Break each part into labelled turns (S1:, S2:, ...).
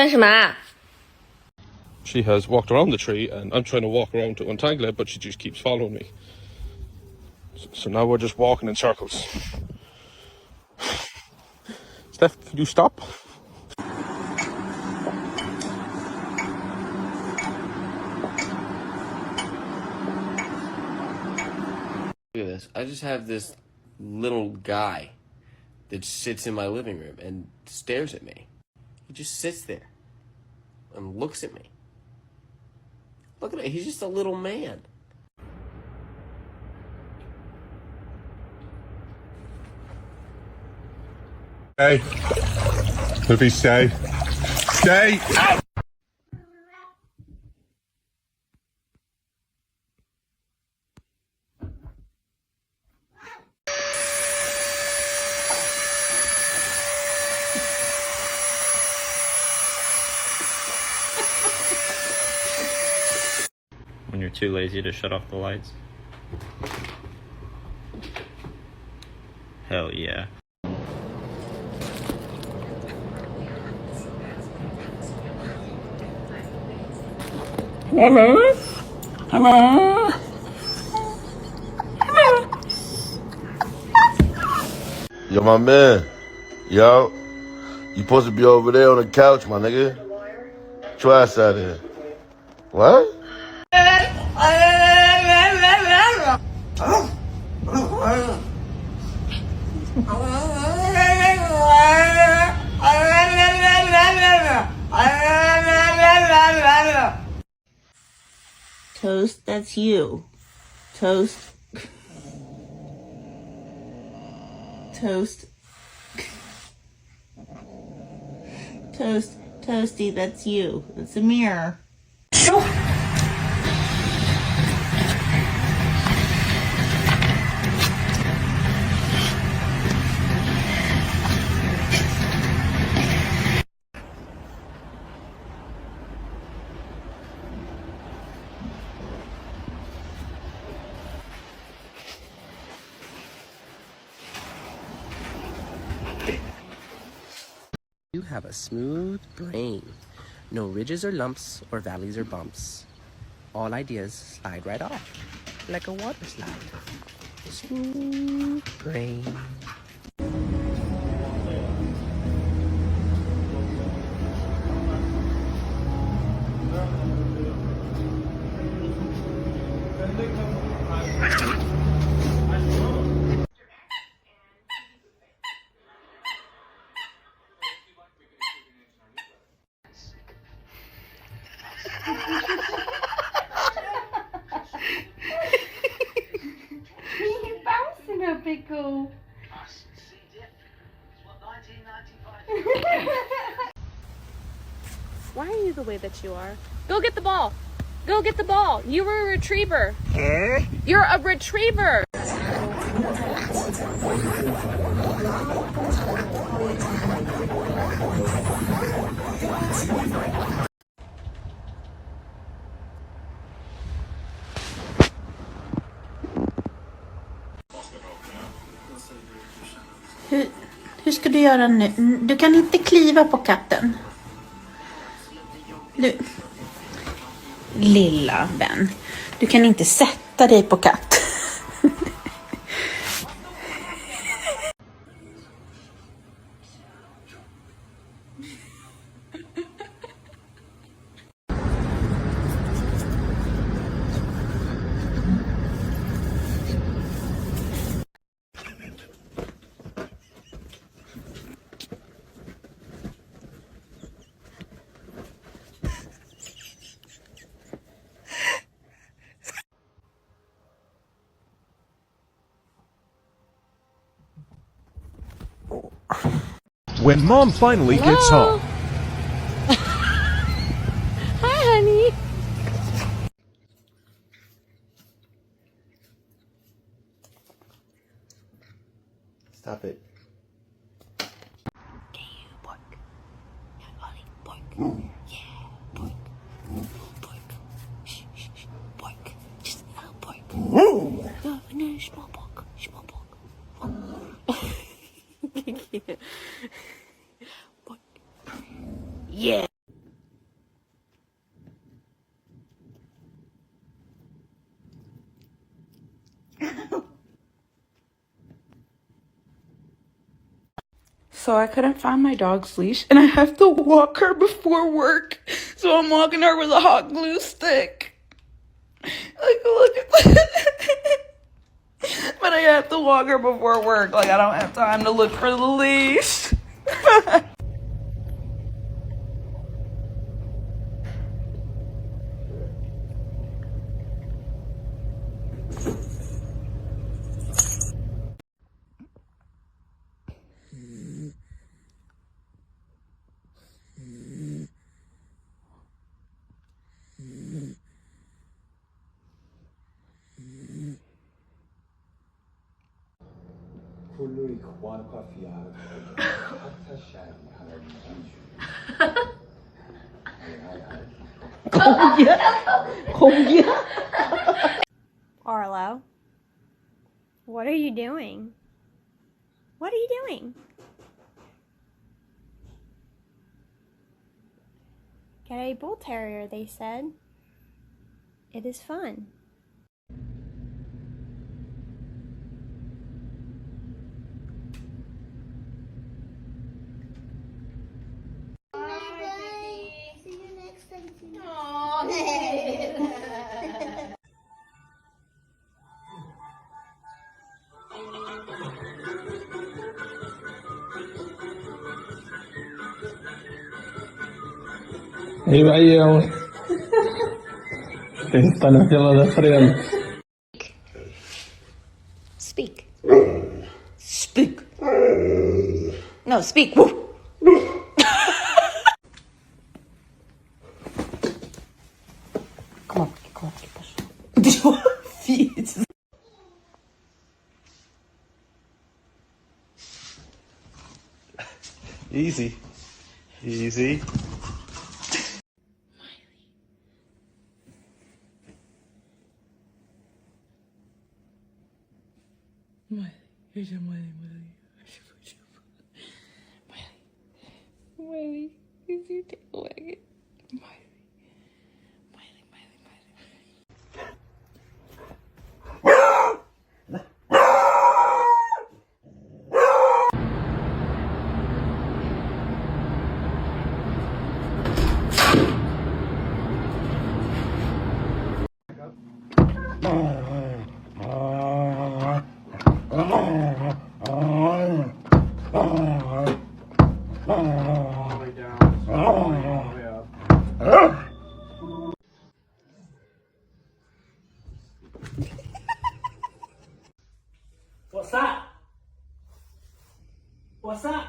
S1: 干什么啊？
S2: She has walked around the tree, and I'm trying to walk around to untangle it, but she just keeps following me. So now we're just walking in circles. Steph, can you stop?
S3: Look at this. I just have this little guy that sits in my living room and stares at me. He just sits there and looks at me. Look at it. He's just a little man.
S4: Stay. If he stay. Stay! Out!
S5: When you're too lazy to shut off the lights. Hell yeah.
S6: Hello? Hello?
S7: Yo, my man. Yo. You supposed to be over there on the couch, my nigga. Try us out here. What?
S6: Toast, that's you. Toast. Toast. Toast. Toasty, that's you. It's a mirror.
S3: You have a smooth brain. No ridges or lumps or valleys or bumps. All ideas slide right off like a water slide. Smooth brain.
S8: You're bouncing a pickle.
S1: Why are you the way that you are? Go get the ball. Go get the ball. You were a retriever. You're a retriever.
S8: Hur ska du göra nu? Du kan inte kliva på katten. Du, lilla vän. Du kan inte sätta dig på katt.
S4: When mom finally gets home.
S1: Hi, honey.
S3: Stop it.
S8: Can you bark? Yeah, Ollie, bark. Yeah, bark. Bark. Shh, shh, shh. Bark. Just a little bark. No, small bark. Small bark. Bark. Yeah.
S9: So I couldn't find my dog's leash and I have to walk her before work. So I'm walking her with a hot glue stick. Like, look at that. But I have to walk her before work. Like, I don't have time to look for the leash.
S10: Arlo, what are you doing? What are you doing? Get a bull terrier, they said. It is fun.
S8: See you next time.
S11: Ehiba eu. Está na fila da frente.
S8: Speak. Speak. No, speak. Woo. Come on, push.
S2: Easy. Easy.
S9: Miley, is your tail wagging?
S11: What's that? What's that?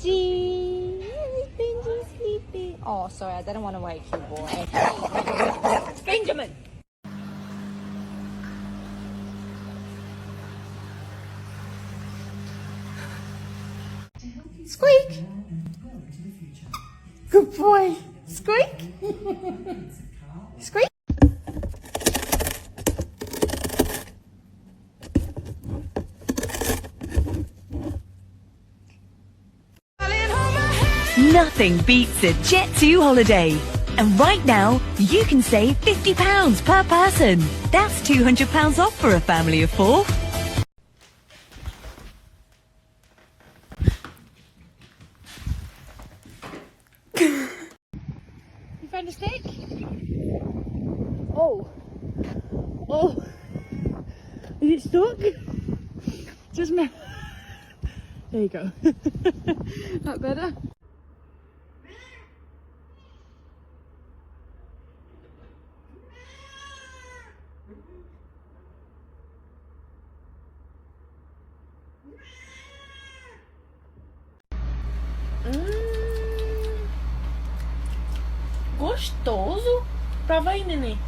S10: Benji. Hey, Benji's sleeping. Oh, sorry, I didn't want to wake you, boy. Benjamin.
S6: Squeak. Good boy. Squeak. Squeak.
S12: Nothing beats a Jet2 holiday. And right now, you can save £50 per person. That's £200 off for a family of 4.
S1: You find a stick? Oh. Oh. Is it stuck? Just me. There you go. That better?
S6: Gostoso. Prova aí, neném.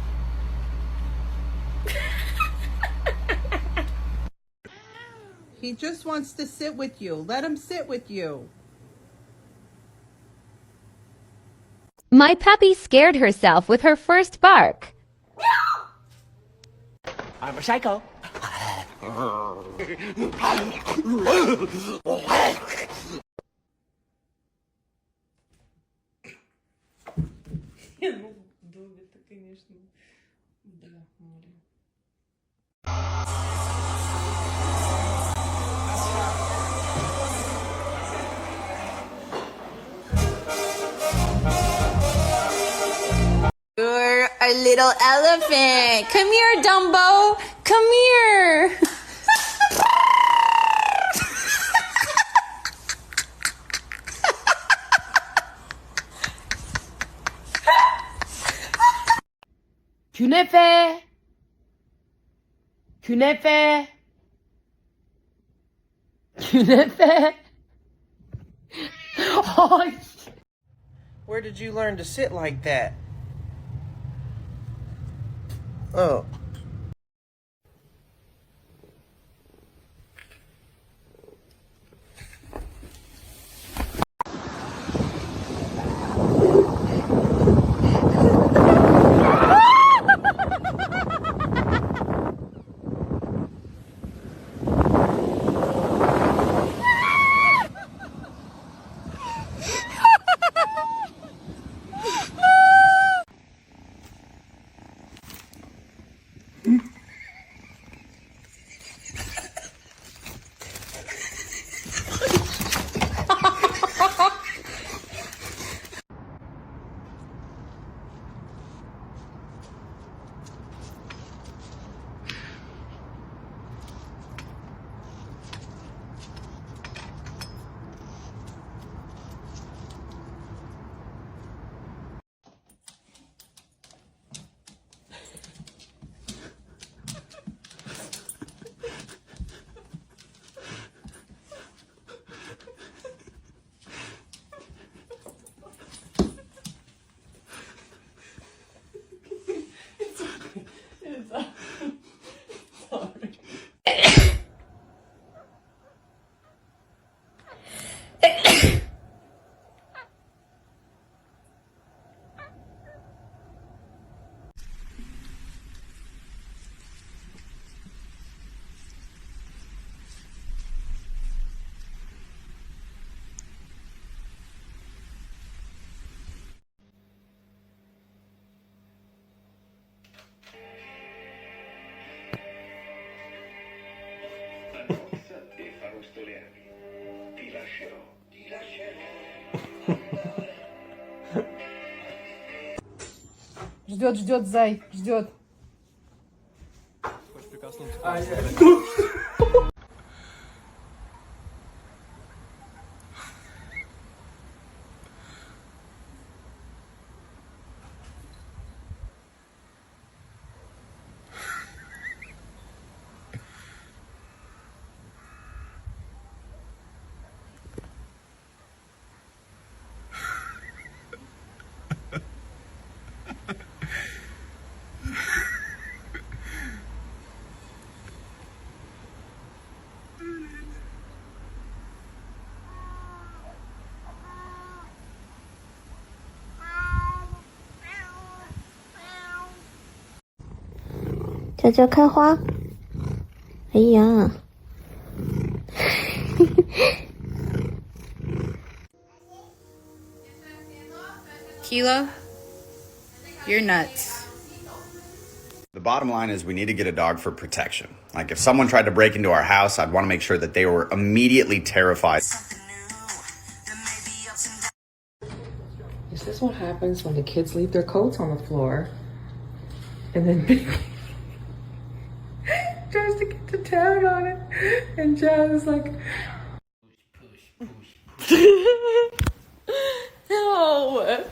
S13: He just wants to sit with you. Let him sit with you.
S14: My puppy scared herself with her first bark.
S15: I'm a psycho.
S9: Долго-то, конечно. Да, море.
S6: You're a little elephant. Come here, Dumbo. Come here.
S1: Künefe. Künefe. Künefe. Oh.
S15: Where did you learn to sit like that? Oh.
S1: Ждет, зай, ждет.
S10: 娇娇开花。哎呀。
S9: Kilo, you're nuts.
S16: The bottom line is we need to get a dog for protection. Like if someone tried to break into our house, I'd want to make sure that they were immediately terrified.
S17: Is this what happens when the kids leave their coats on the floor and then Big tries to get the town on it and Jazz is like,
S9: No.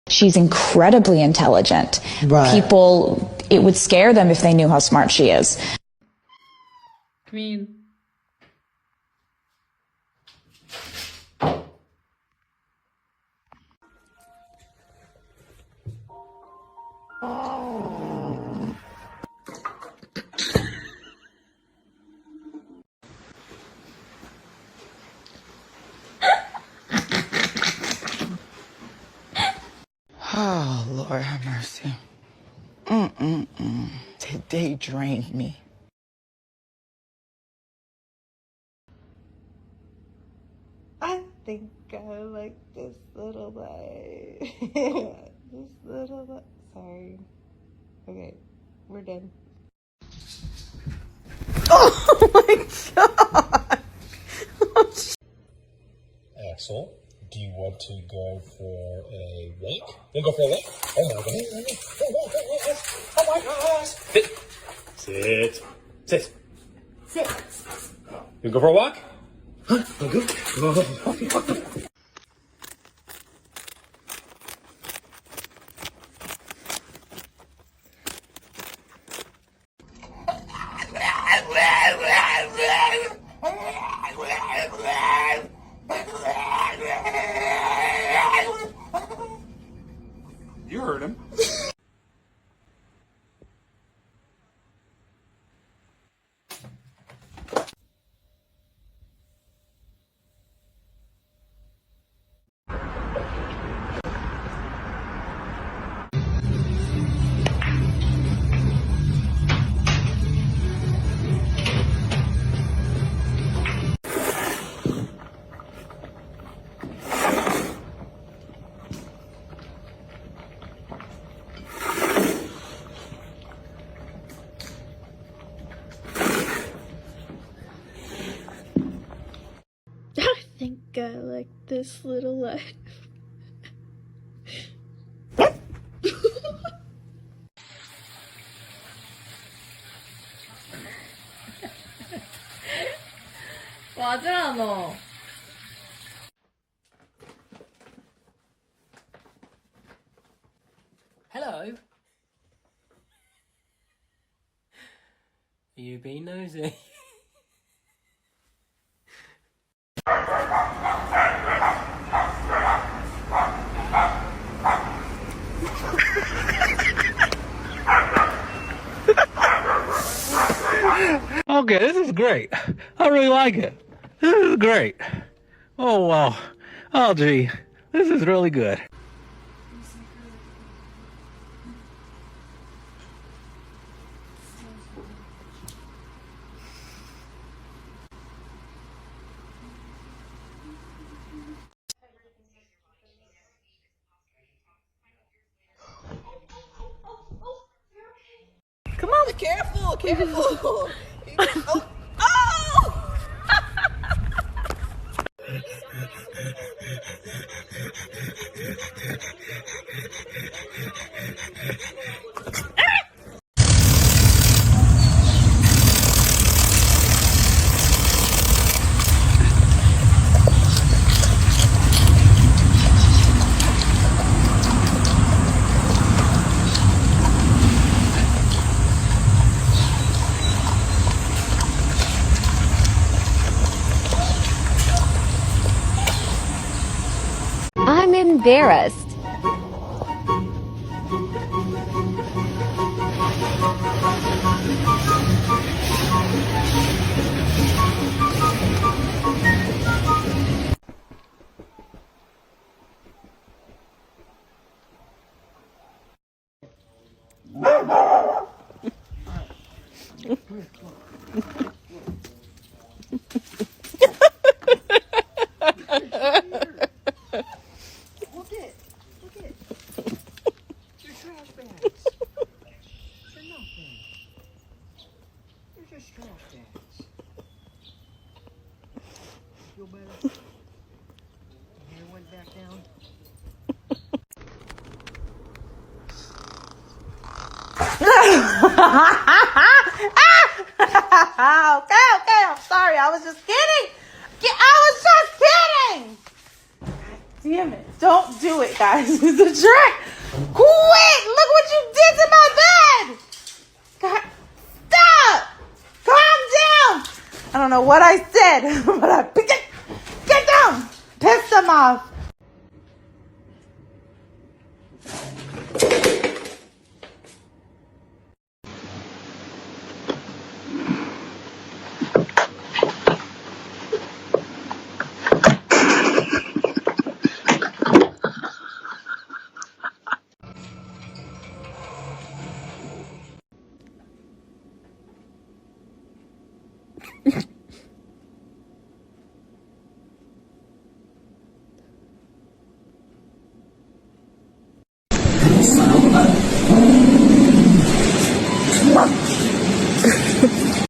S18: She's incredibly intelligent.
S19: Right.
S18: People, it would scare them if they knew how smart she is.
S9: Come in.
S19: Oh, Lord have mercy. Today drained me.
S20: I think I like this little light. This little light. Sorry. Okay, we're done.
S19: Oh my God.
S4: Axel, do you want to go for a walk? You want to go for a walk? Oh my God. Oh my gosh. Sit. Sit. Sit. You go for a walk? Huh? Go.
S16: You heard him.
S10: I think I like this little life.
S1: 맞아 너.
S3: Hello. Are you being nosy?
S21: Okay, this is great. I really like it. This is great. Oh, wow. Oh, gee. This is really good.
S19: Come on. Careful. Oh.
S14: I'm embarrassed.
S19: Look it. Look it. You're trash bags. You're nothing. You're just trash bags. Feel better? Your hair went back down?
S13: Okay, I'm sorry. I was just kidding. I was just kidding. God damn it. Don't do it, guys. It's a trick. Quit. Look what you did to my bed. God, stop. Calm down. I don't know what I said, but I get down. Pissed them off.